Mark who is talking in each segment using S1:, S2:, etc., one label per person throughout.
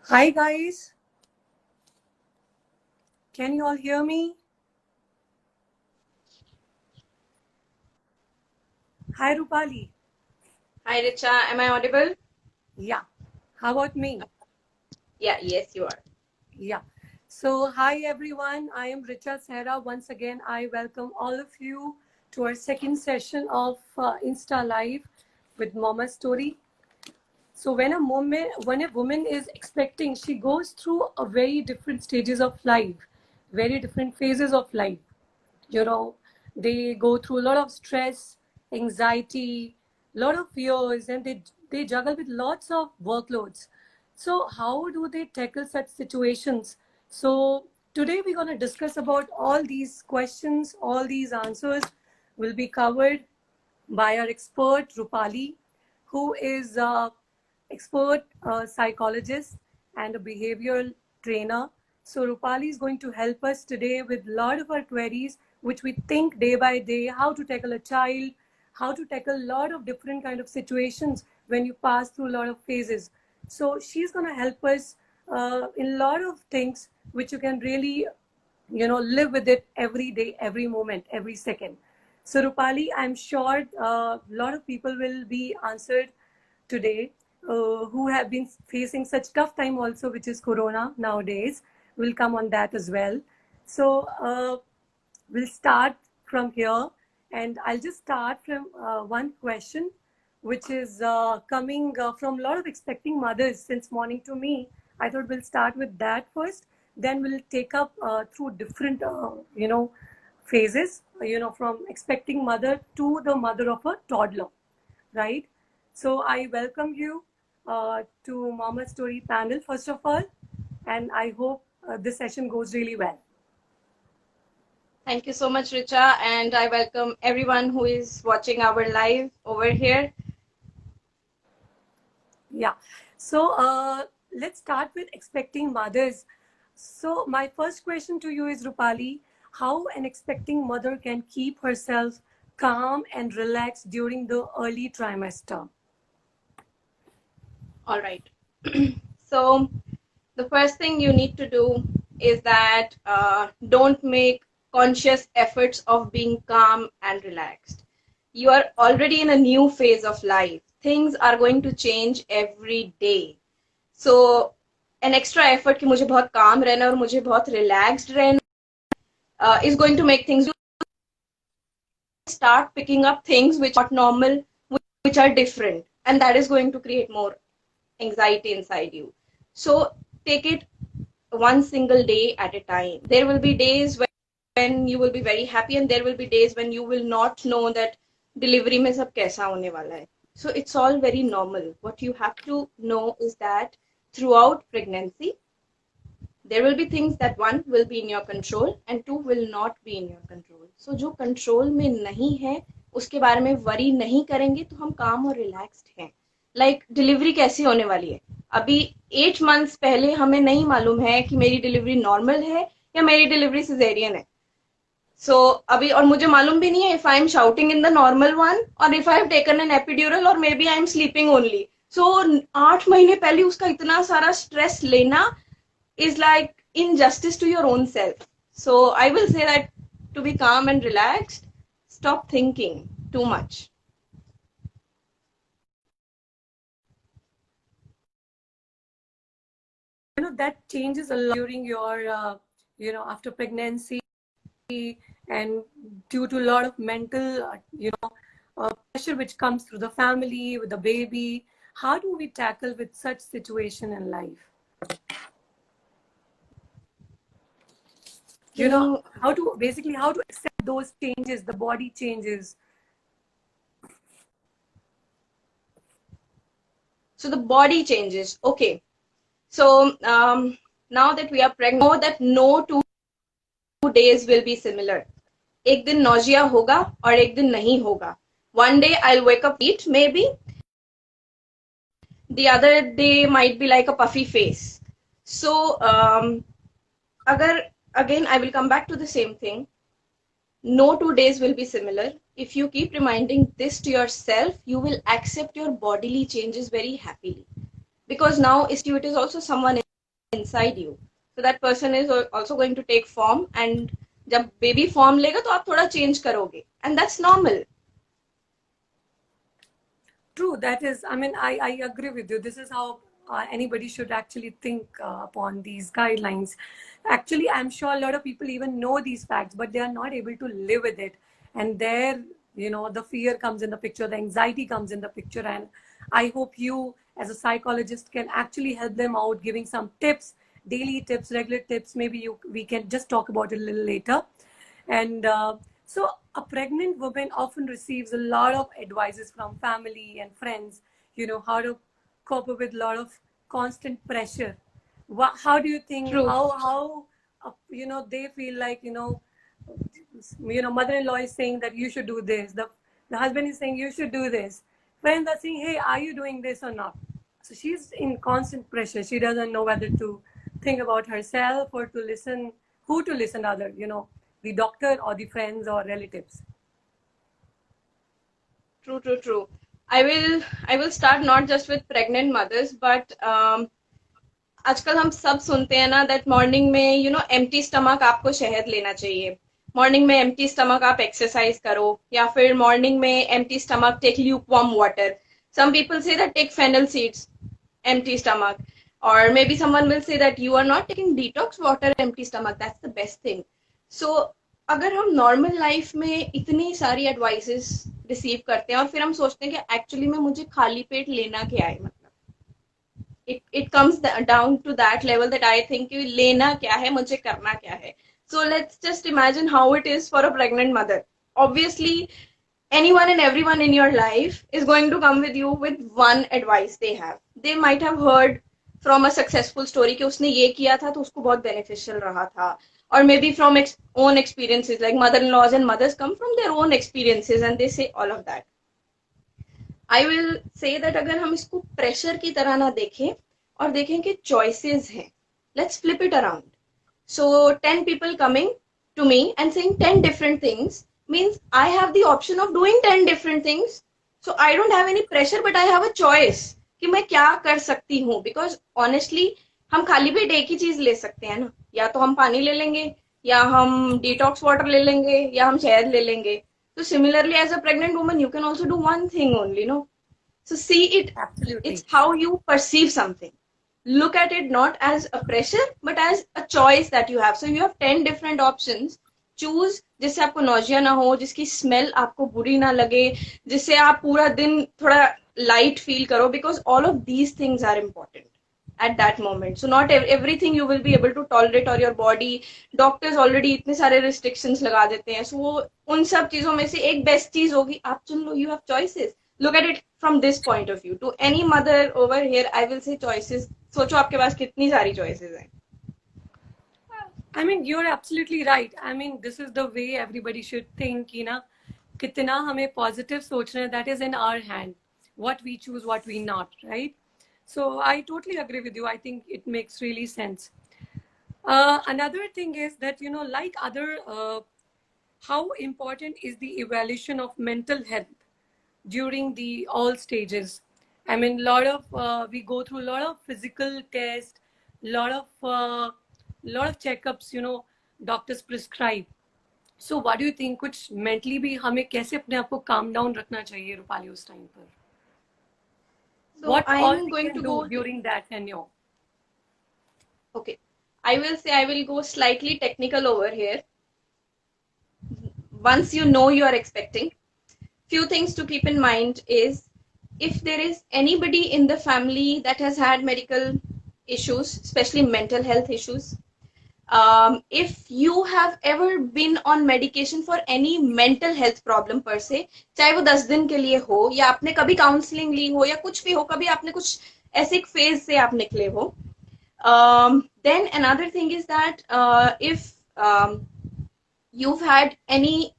S1: Hi guys, can you all hear me? Hi Rupali.
S2: Hi Richa, am I audible?
S1: Yeah. How about me?
S2: Yes, you are.
S1: Yeah. So hi everyone, I am Richa Sehra. Once again, I welcome all of you to our second session of Insta Live with Mama Story. So when a woman is expecting, she goes through a very different stages of life, very different phases of life. you know they go through a lot of stress, anxiety, a lot of fears, and they juggle with lots of workloads. So how do they tackle such situations? So today we're going to discuss about all these questions, all these answers will be covered by our expert Rupali, who is a expert psychologist and a behavioral trainer. So Rupali is going to help us today with a lot of our queries, which we think day by day, how to tackle a child, how to tackle a lot of different kind of situations when you pass through a lot of phases. So she's going to help us in a lot of things which you can really live with it every day, every moment, every second. So Rupali, I'm sure a lot of people will be answered today who have been facing such tough time also, which is corona nowadays. We'll come on that as well. So we'll start from here, and I'll just start from one question which is coming from a lot of expecting mothers since morning to me. I thought we'll start with that first, then we'll take up through different phases, from expecting mother to the mother of a toddler, right? So I welcome you to Mama Story panel first of all, and I hope this session goes really well.
S2: Thank you so much, Richa, and I welcome everyone who is watching our live over here.
S1: Yeah. So let's start with expecting mothers. So my first question to you is, Rupali, how an expecting mother can keep herself calm and relaxed during the early trimester?
S2: All right. So, the first thing you need to do is that don't make conscious efforts of being calm and relaxed. You are already in a new phase of life. Things are going to change every day. So, an extra effort कि मुझे बहुत calm रहना और मुझे बहुत relaxed रहना is going to make things start picking up things which are not normal, which are different, and that is going to create more anxiety inside you. So take it one single day at a time. There will be days when you will be very happy, and there will be days when you will not know that delivery में सब कैसा होने वाला है. So it's all very normal. What you have to know is that throughout pregnancy, there will be things that one will be in your control and two will not be in your control. So जो control में नहीं है उसके बारे में worry नहीं करेंगे तो हम calm और relaxed हैं. Like delivery कैसी होने वाली है, अभी 8 months पहले हमें नहीं मालूम है कि मेरी delivery normal है या मेरी delivery cesarean है. So अभी और मुझे मालूम भी नहीं है if I am shouting in the normal one or if I have taken an epidural or maybe I am sleeping only. So 8 महीने पहले उसका इतना सारा stress लेना is like injustice to your own self. So I will say that to be calm and relaxed, stop thinking too much.
S1: That changes a lot during your after pregnancy, and due to a lot of mental pressure which comes through the family with the baby. How do we tackle with such situation in life?
S2: Can you
S1: How to accept those changes, the body changes.
S2: so the body changes. Okay. So now that we are pregnant, know that no 2 days will be similar. एक दिन nausea होगा और एक दिन नहीं होगा. One day I'll wake up eat maybe. The other day might be like a puffy face. So agar again I will come back to the same thing. No 2 days will be similar. If you keep reminding this to yourself, you will accept your bodily changes very happily. Because now it is also someone inside you. So that person is also going to take form, and जब baby form लेगा तो आप थोड़ा change करोगे, and that's normal.
S1: True, that is, I mean, I agree with you. This is how anybody should actually think upon these guidelines. Actually, I'm sure a lot of people even know these facts, but they are not able to live with it. And there, you know, the fear comes in the picture, the anxiety comes in the picture. And I hope you, as a psychologist, can actually help them out, giving some tips, daily tips, regular tips. Maybe we can just talk about it a little later. And so a pregnant woman often receives a lot of advices from family and friends, you know, how to cope up with a lot of constant pressure. How do you think,
S2: True.
S1: how you know, they feel like, you know, mother-in-law is saying that you should do this. The husband is saying you should do this. Friends are saying, hey, are you doing this or not? So she's in constant pressure. She doesn't know whether to think about herself or to listen, who to listen to other, you know, the doctor or the friends or relatives.
S2: True. I will start not just with pregnant mothers, but आजकल हम सब सुनते हैं ना that morning में you know empty stomach आपको शहद लेना चाहिए, morning में empty stomach आप exercise करो, या फिर morning में empty stomach take lukewarm water. Some people say that take fennel seeds empty stomach, or maybe someone will say that you are not taking detox water empty stomach, that's the best thing. So अगर हम normal life में इतनी सारी advices receive करते हैं और फिर हम सोचते हैं कि एक्चुअली में मुझे खाली पेट लेना क्या है, मतलब it comes down to that level that I think कि लेना क्या है, मुझे करना क्या है. So let's just imagine how it is for a pregnant mother. Obviously anyone and everyone in your life is going to come with you with one advice they have. They might have heard from a successful story कि उसने ये किया था तो उसको बहुत beneficial रहा था, or maybe from own experiences, like mother-in-laws and mothers come from their own experiences and they say all of that. I will say that अगर हम इसको pressure की तरह ना देखें और देखें कि choices हैं, let's flip it around. So 10 people coming to me and saying 10 different things means I have the option of doing 10 different things. So I don't have any pressure, but I have a choice कि मैं क्या कर सकती हूँ. Because honestly हम खाली पेट एक ही चीज ले सकते हैं ना, या तो हम पानी ले लेंगे, या हम डिटॉक्स वाटर ले लेंगे, या हम शहद ले लेंगे. So similarly, as a pregnant woman, you can also do one thing only, no? So see it,
S1: Absolutely.
S2: it's how you perceive something. Look at it not as a pressure, but as a choice that you have. So you have 10 different options. Choose जिससे आपको nausea ना हो, जिसकी smell आपको बुरी ना लगे, जिससे आप पूरा दिन थोड़ा light feel करो, because all of these things are important at that moment. So not everything you will be able to tolerate, or your body, doctors already इतने सारे restrictions लगा देते हैं. So वो उन सब चीजों में से एक best चीज होगी, आप चुन लो, you have choices. Look at it from this point of view. To any mother over here, I will say choices. सोचो आपके पास कितनी सारी choices हैं.
S1: I mean, you're absolutely right. I mean, this is the way everybody should think, you know, कितना हमें positive सोचना है, that is in our hand. What we choose, what we not, right? So I totally agree with you. I think it makes really sense. Another thing is that, you know, like how important is the evaluation of mental health during the all stages? I mean, we go through a lot of physical tests, lot of checkups, you know, doctors prescribe. So what do you think? कुछ mentally भी हमें कैसे अपने आप को calm down रखना चाहिए रूपाली उस time पर?
S2: So
S1: What
S2: I
S1: all
S2: am
S1: we
S2: going
S1: can
S2: to
S1: do
S2: go
S1: during that tenure?
S2: Okay, I will say I will go slightly technical over here. Once you know you are expecting, few things to keep in mind is if there is anybody in the family that has had medical issues, especially mental health issues, if you have ever been on medication for any mental health problem per se, चाहे वो 10 दिन के लिए हो, या आपने कभी counselling ली हो, या कुछ भी हो, कभी आपने कुछ ऐसे एक फेज से आप निकले हो, then another thing is that if you've had any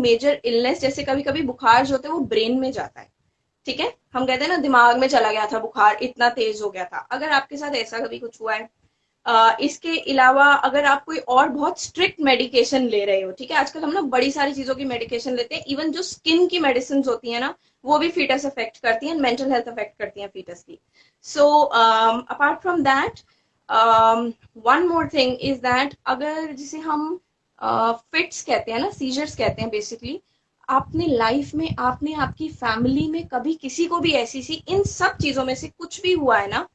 S2: major illness, जैसे कभी कभी बुखार जो होता है वो ब्रेन में जाता है, ठीक है, हम कहते हैं ना दिमाग में चला गया था बुखार, इतना तेज हो गया था. अगर आपके साथ ऐसा कभी कुछ हुआ है, इसके अलावा अगर आप कोई और बहुत स्ट्रिक्ट मेडिकेशन ले रहे हो, ठीक है, आजकल हम ना बड़ी सारी चीजों की मेडिकेशन लेते हैं, इवन जो स्किन की मेडिसिन होती है ना वो भी फीटस अफेक्ट करती हैं, मेंटल हेल्थ अफेक्ट करती हैं फीटस की. So apart from that, one more thing is that, अगर जिसे हम फिट्स कहते हैं ना, सीजर्स कहते हैं बेसिकली, आपने लाइफ में, आपने आपकी फैमिली में कभी किसी को भी ऐसी सी इन सब चीजों में से कुछ भी हुआ है ना,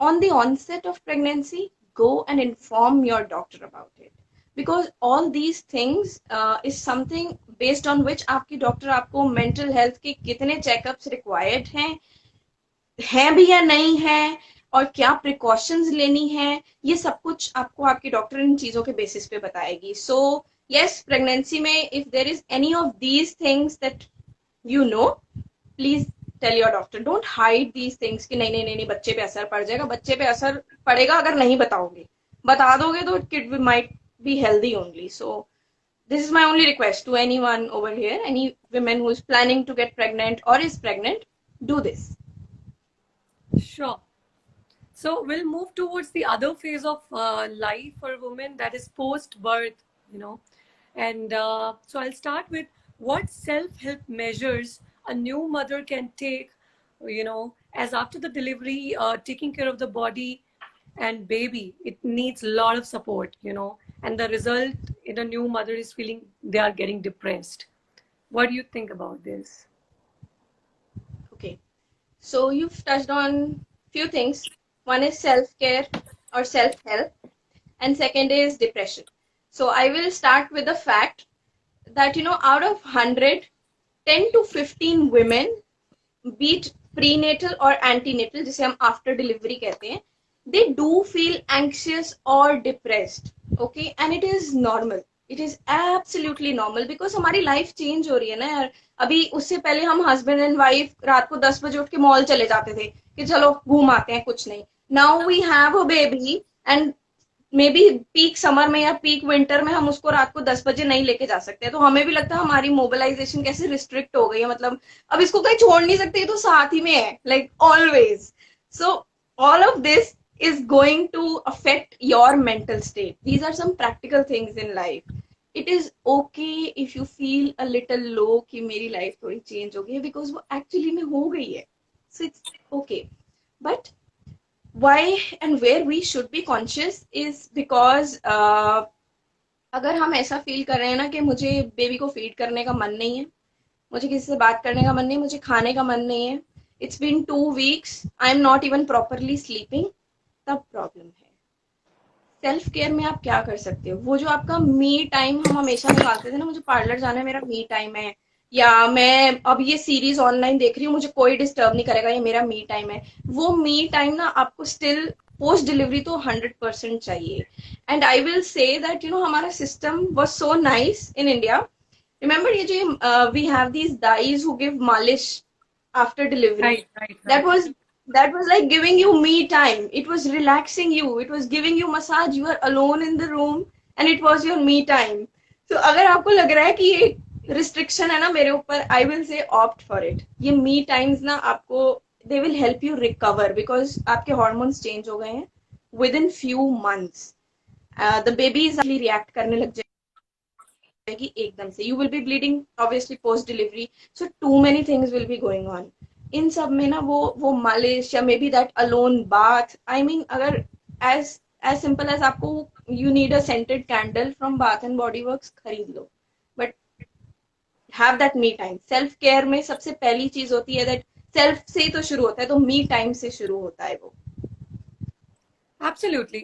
S2: on the onset of pregnancy, go and inform your doctor about it, because all these things is something based on which आपकी डॉक्टर आपको मेंटल हेल्थ के कितने चेकअप्स रिक्वायर्ड हैं भी या नहीं है, और क्या प्रिकॉशंस लेनी है, ये सब कुछ आपको आपकी डॉक्टर इन चीजों के बेसिस पे बताएगी. सो यस, प्रेगनेंसी में if there is any of these things that you know, please tell your doctor. Don't hide these things कि नहीं नहीं नहीं नहीं बच्चे पे असर पड़ जाएगा. बच्चे पे असर पड़ेगा अगर नहीं बताओगे. बता दोगे तो kid might be healthy only. So this is my only request to anyone over here, any women who is planning to get pregnant or is pregnant, do this.
S1: Sure. So we'll move towards the other phase of life for women, that is post-birth, you know. And so I'll start with what self-help measures a new mother can take, you know, as after the delivery, taking care of the body and baby, it needs a lot of support, you know, and the result in a new mother is feeling they are getting depressed. What do you think about this?
S2: Okay, so you've touched on few things. One is self-care or self-help, and second is depression. So I will start with the fact that, you know, out of 100, 10 to 15 women, be it prenatal or antenatal, जिसे हम after delivery कहते हैं, they do feel anxious or depressed. Okay, and it is normal. It is absolutely normal because हमारी life change हो रही है ना यार. अभी उससे पहले हम हस्बैंड एंड वाइफ रात को 10 बजे उठ के मॉल चले जाते थे कि चलो घूम आते हैं, कुछ नहीं. Now we have a baby and may be peak summer में या पीक विंटर में हम उसको रात को 10 बजे नहीं लेके जा सकते. तो हमें भी लगता है हमारी मोबिलाइजेशन कैसे रिस्ट्रिक्ट हो गई है, मतलब अब इसको कहीं छोड़ नहीं सकते, तो साथ ही में है, like always. So all of this is going to affect your mental state. These are some practical things in life. It is okay if you feel a little low कि मेरी life थोड़ी change हो गई है, because वो actually में हो गई है. So it's okay. But why and where we should be conscious is because अगर हम ऐसा feel कर रहे हैं ना कि मुझे बेबी को feed करने का मन नहीं है, मुझे किसी से बात करने का मन नहीं है, मुझे खाने का मन नहीं है, it's been 2 weeks, I am not even properly sleeping, तब प्रॉब्लम है. सेल्फ केयर में आप क्या कर सकते हो? वो जो आपका मी टाइम हम हमेशा निकालते थे ना, मुझे पार्लर जाना है, मेरा मी टाइम है, या मैं अब ये सीरीज ऑनलाइन देख रही हूँ, मुझे कोई डिस्टर्ब नहीं करेगा, ये मेरा मी टाइम है. वो मी टाइम ना आपको स्टिल पोस्ट डिलीवरी तो 100% चाहिए. And I will say that, you know, हमारा system was so nice in India. Remember ये जो we have these dais who give malish after delivery, that was like giving you me time. It was relaxing you, it was giving you massage, you were alone in the room and it was your me time. So अगर आपको लग रहा है कि ये restriction है ना मेरे ऊपर, I will say opt for it. ये me times ना आपको, they will help you recover because आपके hormones change हो गए हैं within few months. The baby is actually react करने लग जाएगी एकदम से. You will be bleeding obviously post delivery, so too many things will be going on. इन सब में ना वो मालिश या maybe that alone bath, I mean अगर एज सिंपल एज आपको you need a scented candle from Bath and Body Works खरीद लो, but have that me time. Self care में सबसे पहली चीज होती है दैट सेल्फ से ही तो शुरू होता है, तो मी टाइम से शुरू होता है वो.
S1: Absolutely.